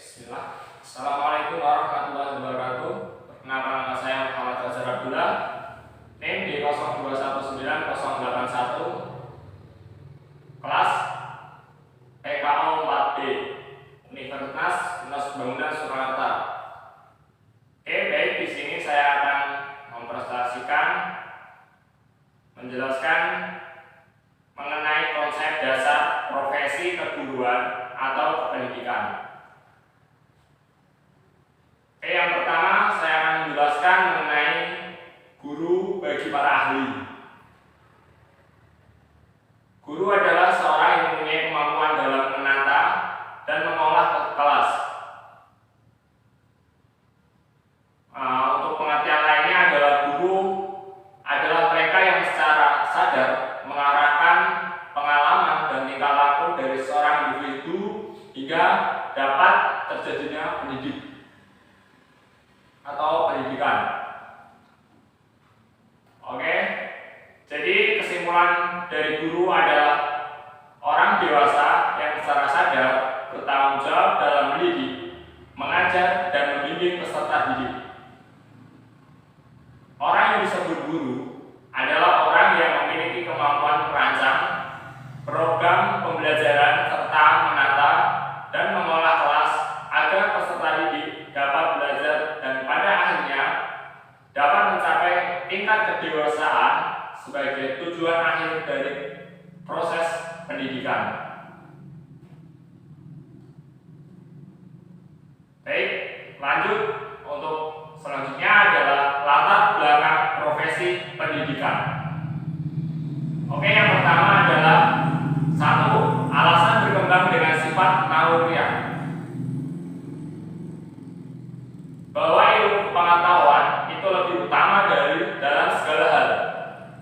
Bismillah. Assalamualaikum warahmatullahi wabarakatuh. Perkenalkan, nama saya Muhammad Fajar Abdullah, NIM di 02198081, kelas PKO 4B, Universitas Bangunan Surakarta. Oke, baik, di sini saya akan mempresentasikan, menjelaskan mengenai konsep dasar profesi keguruan atau kependidikan. Oke, yang pertama saya akan menjelaskan mengenai guru bagi para ahli. Guru adalah seorang yang mempunyai kemampuan dalam menata dan mengolah kelas. Untuk pengertian lainnya adalah guru adalah mereka yang secara sadar mengarahkan pengalaman dan tingkah laku dari seorang individu hingga dapat terjadinya pendidik atau pendidikan. Oke, jadi kesimpulan dari guru adalah orang dewasa yang secara sadar bertanggung jawab dalam mendidik, mengajar, dan membimbing peserta didik. Orang yang disebut guru adalah orang yang memiliki kemampuan merancang program pembelajaran serta menata dan mengolah kelas agar peserta didik dapat belajar dan pada akhirnya dapat mencapai tingkat kedewasaan sebagai tujuan akhir dari proses pendidikan. Baik, lanjut. Untuk selanjutnya adalah latar belakang profesi pendidikan. Oke, yang pertama adalah 1. Alasan berkembang dengan sifat naluriah. Bahwa ilmu pengetahuan itu lebih utama dari dalam segala hal,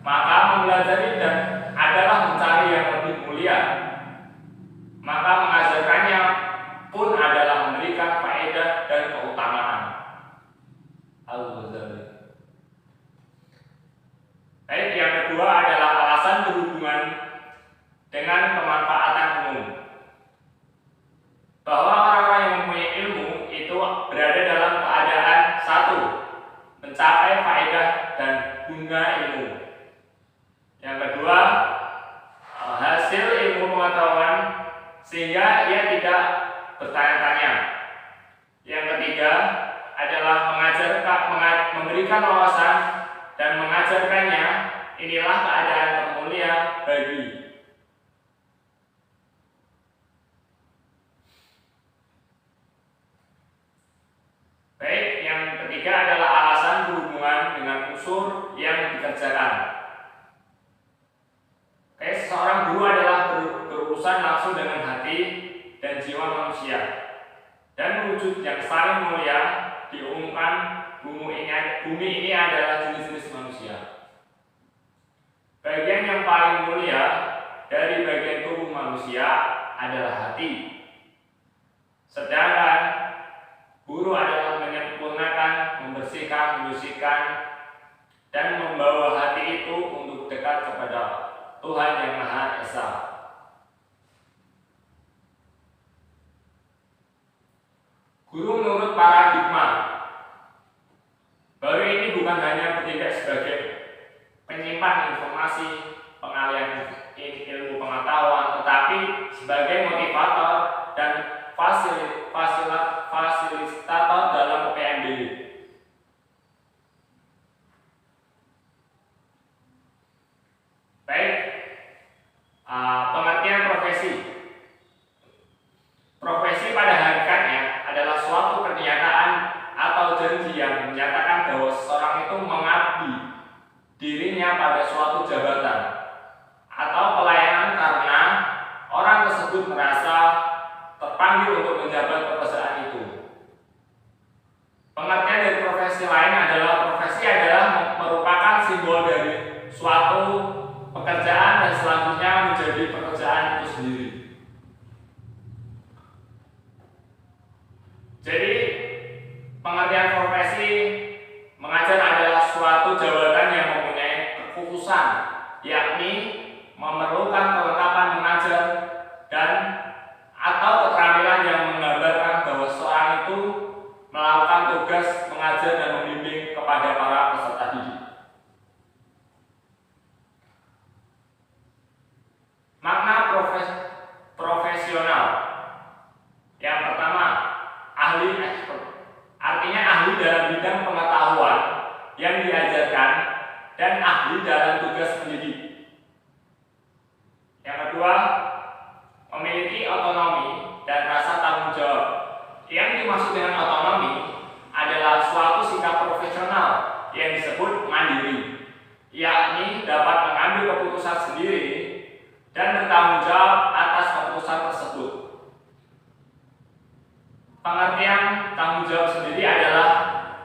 maka mempelajari dan adalah mencari yang lebih mulia, maka mengajarkannya pun adalah memberikan faedah dan keutamaan. Al-Ghazali. Baik, yang kedua adalah alasan berhubungan dengan pemanfaatan umum. Bahwa orang-orang yang mempunyai ilmu itu berada dalam keadaan 1. Mencapai faedah dan guna ilmu. Yang kedua, hasil ilmu pengetahuan sehingga ia tidak bertanya-tanya. Yang ketiga adalah memberikan wawasan dan mengajarkannya. Inilah keadaan termulia bagi. Baik, yang ketiga adalah alasan berhubungan dengan unsur yang dikerjakan. Oke, seorang guru adalah berurusan langsung dengan hati dan jiwa manusia, dan wujud yang saling mulia diumumkan. Bumi ini adalah jenis-jenis manusia. Bagian yang paling mulia dari bagian tubuh manusia adalah hati. Sedangkan guru adalah menyempurnakan, membersihkan, menyucikan, dan membawa hati itu untuk dekat kepada Tuhan yang Maha Esa. Guru menurut paradigma baru ini bukan hanya bertindak sebagai penyimpan informasi, pengalian ilmu pengetahuan, tetapi sebagai motivator dan fasilitator dalam PMDB. Baik, pengertian profesi. Profesi pada hakikatnya adalah suatu pernyataan atau janji yang menyatakan bahwa seseorang itu mengabdi dirinya pada suatu jabatan atau pelayanan karena orang tersebut merasa terpanggil untuk menjabat pekerjaan itu. Pengertian dari profesi lain adalah profesi adalah merupakan simbol dari suatu pekerjaan dan selanjutnya menjadi pekerjaan itu sendiri. Jadi pengertian profesi mengajar adalah suatu jabatan yang mempunyai kekhususan, yakni memerlukan kelengkapan mengajar dan atau keterampilan yang menggambarkan bahwa seorang dimaksud dengan otonomi adalah suatu sikap profesional yang disebut mandiri, yakni dapat mengambil keputusan sendiri dan bertanggung jawab atas keputusan tersebut. Pengertian tanggung jawab sendiri adalah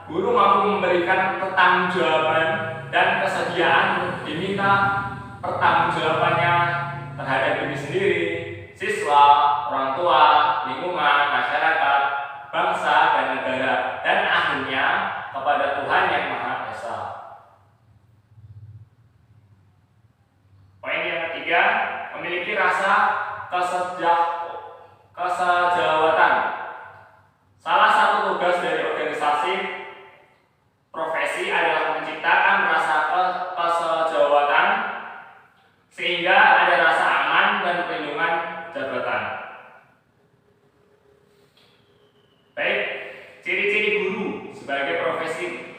guru mampu memberikan pertanggungjawaban dan kesediaan diminta pertanggungjawabannya terhadap diri sendiri, siswa, orang tua, lingkungan, masyarakat, bangsa, dan negara, dan akhirnya kepada Tuhan Yang Maha Esa. Poin yang ketiga, memiliki rasa kesejawatan. Salah satu tugas dari organisasi profesi adalah menciptakan rasa kesejawatan sehingga ada rasa aman dan perlindungan jabatan. Baik, ciri-ciri guru sebagai profesi.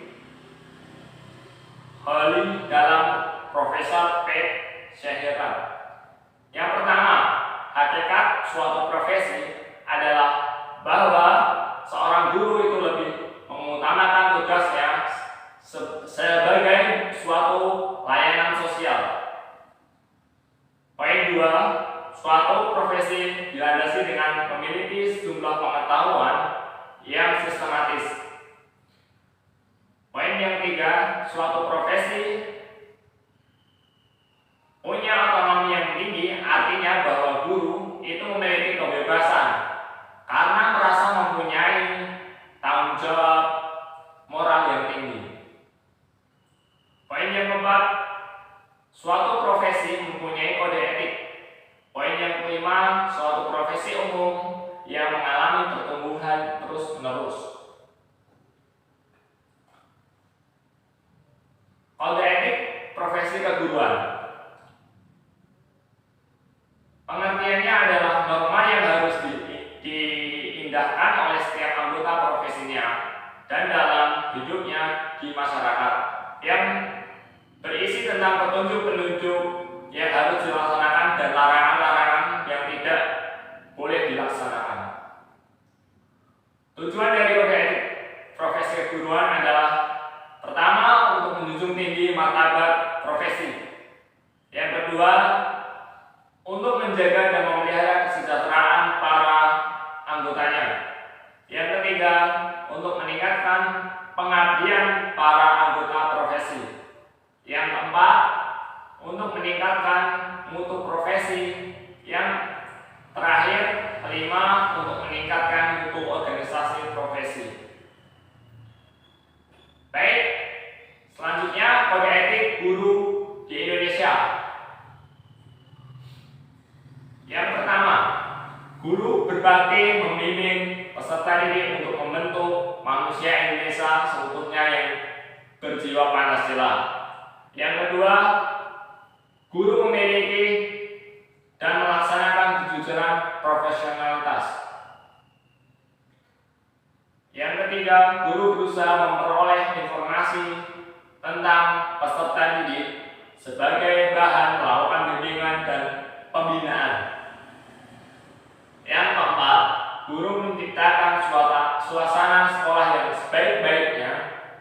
Hali dalam Profesor P. Syahirah. Yang pertama, hakikat suatu profesi adalah bahwa seorang guru itu lebih mengutamakan tugasnya sebagai suatu layanan sosial. Poin 2, suatu profesi dilandasi dengan memiliki sejumlah pengetahuan yang sistematis. Poin yang 3, suatu profesi punya otonomi yang tinggi, artinya bahwa guru itu memiliki kebebasan karena merasa mempunyai tanggung jawab moral yang tinggi. Poin yang 4, suatu profesi mempunyai kode etik. Poin yang 5, suatu profesi umum yang mengalami pertumbuhan terus-menerus. Kode etik profesi keguruan. Pengertiannya adalah norma yang harus diindahkan oleh setiap anggota profesinya dan dalam hidupnya di masyarakat, yang berisi tentang petunjuk-petunjuk yang harus dilaksanakan dan larangan-larangan yang tidak boleh dilaksanakan. Tujuan dari kode etik profesi keguruan adalah pertama, untuk menjunjung tinggi martabat profesi. Yang kedua, untuk menjaga dan memelihara kesejahteraan para anggotanya. Yang ketiga, untuk meningkatkan pengabdian para anggota profesi. Yang keempat, untuk meningkatkan mutu profesi. Yang terakhir, kelima, untuk meningkatkan mutu organisasi profesi. Baik, selanjutnya kode etik guru di Indonesia. Yang pertama, guru berbakti membimbing peserta didik untuk membentuk manusia Indonesia seutuhnya yang berjiwa Pancasila. Yang kedua, guru memiliki dan melaksanakan kejujuran profesionalitas. Yang ketiga, guru berusaha memperoleh informasi tentang peserta didik sebagai bahan melakukan bimbingan dan pembinaan. Yang keempat, guru menciptakan suasana sekolah yang sebaik-baiknya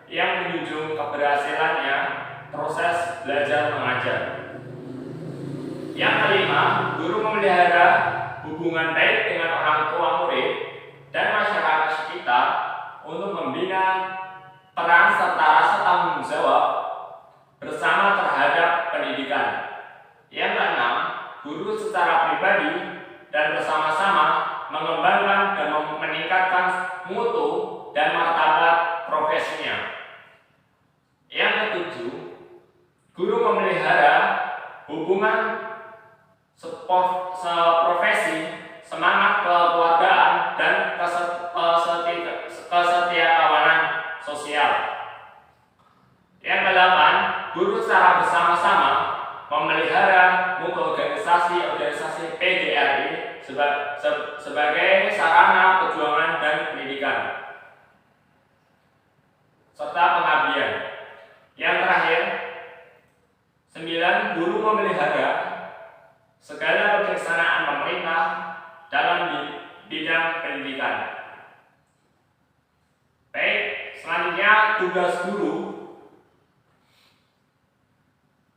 yang menunjukkan keberhasilannya proses belajar mengajar. Yang kelima, guru memelihara hubungan baik dengan orang tua murid dan masyarakat sekitar untuk membina peran serta rasa tanggung jawab bersama terhadap pendidikan. Yang keenam, guru secara pribadi dan bersama-sama mengembangkan dan meningkatkan mutu dan martabat profesinya. Yang ketujuh, guru memelihara hubungan seprofesi, semangat kekeluargaan, dan kesetiakawanan sosial. Yang kedelapan, guru secara bersama-sama memelihara mutu organisasi PGRI sebagai sarana perjuangan dan pendidikan serta pengabdian. Yang terakhir, 9, guru memelihara segala kebijaksanaan pemerintah dalam bidang pendidikan. Selanjutnya tugas guru.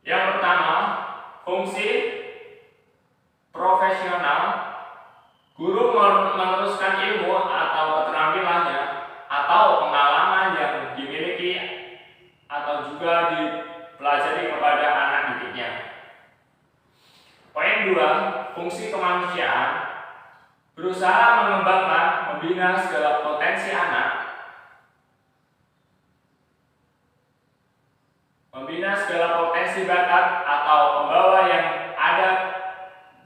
Yang pertama, fungsi profesional. Guru meneruskan ilmu atau keterampilannya atau pengalaman yang dimiliki atau juga dipelajari kepada anak didiknya. Poin 2, fungsi kemanusiaan. Berusaha mengembangkan, membina segala potensi anak. Membina segala potensi bakat atau pembawa yang ada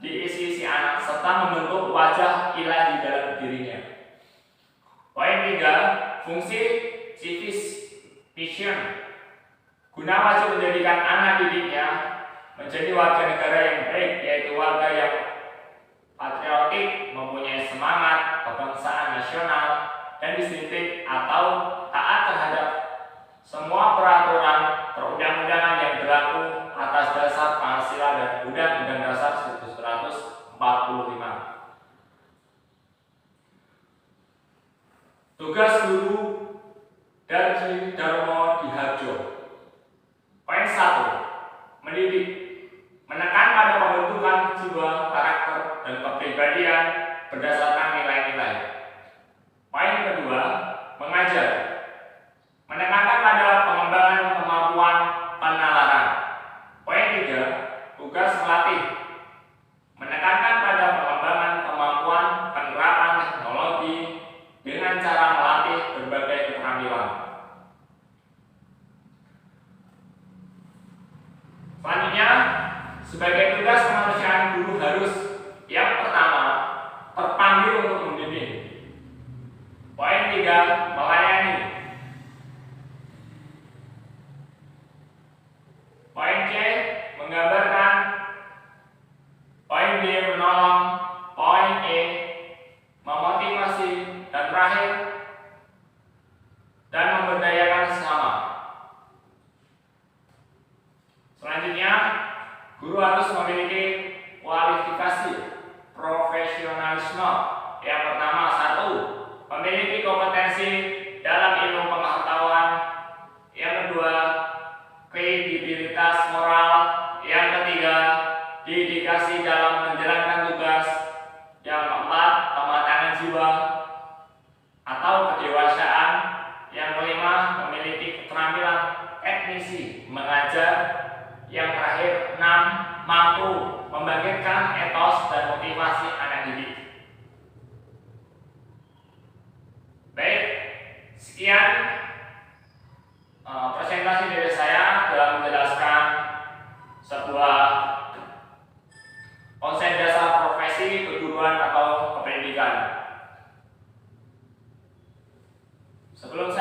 di isi anak serta membentuk wajah ilahi dalam dirinya. Poin 3, fungsi civis vision. Guna wajib menjadikan anak didiknya menjadi warga negara yang baik, yaitu warga yang patriotik, mempunyai semangat kebangsaan nasional dan disiplin atau taat terhadap semua peraturan perundang-undangan yang berlaku atas dasar Pancasila dan Undang-Undang Dasar 1945. Tugas guru Darji Darmo Diharjo. Poin 1, mendidik, menekan pada pembentukan jiwa, karakter, dan kepribadian berdasarkan nilai-nilai. Poin kedua, mengajar, menekankan pada pengembangan kemampuan penalaran. Poin 3, tugas melatih, menekankan pada pengembangan kemampuan penerapan teknologi dengan cara melatih berbagai keterampilan. Selanjutnya, sebagai tugas kemanusiaan guru harus yang pertama, terpanggil untuk membimbing. Poin 3, melayani. Poin C, menggambarkan. Poin B, menolong. Poin E, memotivasi. Dan terakhir, dan memberdayakan sesama. Selanjutnya, guru harus memiliki kualifikasi profesionalisme. Yang pertama, 1, memiliki kompetensi dalam ilmu pengetahuan. Yang kedua, kredibilitas moral. Yang ketiga, dedikasi dalam menjalankan tugas. Yang keempat, kematangan jiwa atau kedewasaan. Yang kelima, memiliki keterampilan teknisi mengajar. Yang terakhir, 6, mampu membangkitkan etos dan motivasi anak didik. Baik, sekian presentasi dari saya dalam menjelaskan sebuah konsep dasar profesi keguruan atau kependidikan. Sebelum saya